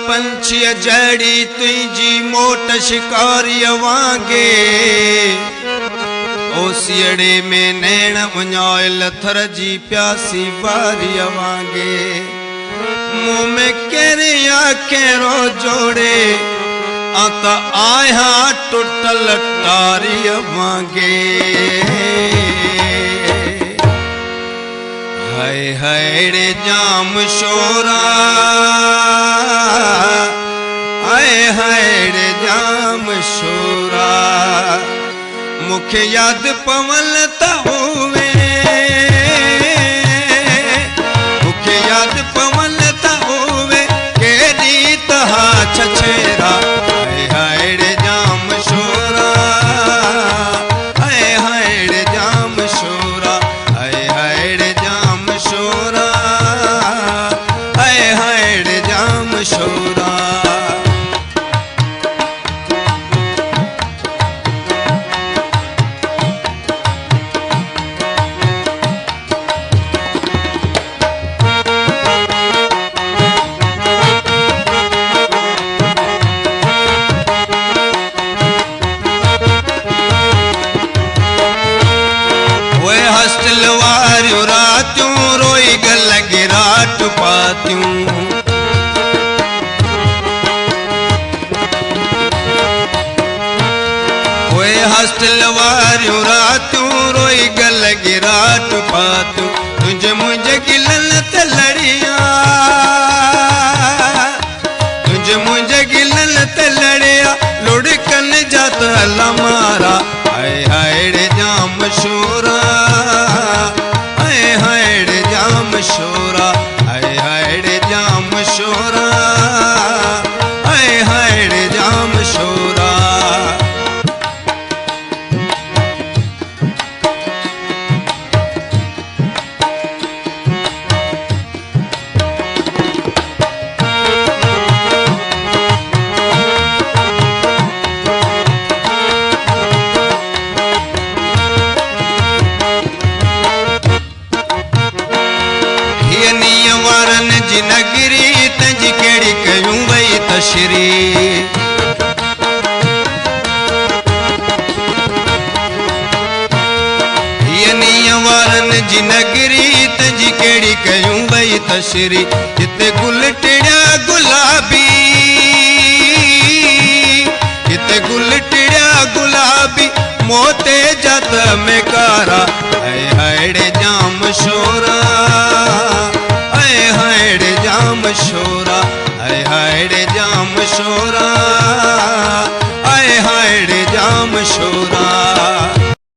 पंछी जड़ी तुझी मोट शिकारी वांगे ओसियड़े में नैण उन्यायल थर जी प्यासी बारी वांगे मुँह में केरिया केरो जोड़े आता आया टुटल टारी वांगे हाय हाय रे जाम शोरा हाय हाय रे जाम शोरा मुखे याद पवल हुए मुखे याद पवल हुए के रीत हा छछेरा हाय हाय रे जाम शोरा हाय हाय रे जाम शोरा हाय हाय रे जाम शोरा हाय हाय रे जाम शोरा रात्यूं रोई गल गिराट पात्यूं ओए हॉस्टल वारियूं रात्यूं रोई गल गिराट पात्यूं तुझे मुझे गिलन ते लड़िया तुझे मुझे गिलन ते लड़िया लुढ़कन जात हला मारा हाय हाय रे जाम शोरा शोरा हाय हाय रे जाम शोरा हाय हाय रे जाम शोरा नगरी तंजी केड़ी कयूं वई तशरी यनी वारन जी नगरी तंजी केड़ी कयूं वई तशरी जिते गुल टिड़िया गुलाबी जिते गुल टिड़िया गुलाबी मोते जत में कारा हाय हाय रे जाम शोरा हाय हाय रे जाम शोरा हाय हाय रे जाम शोरा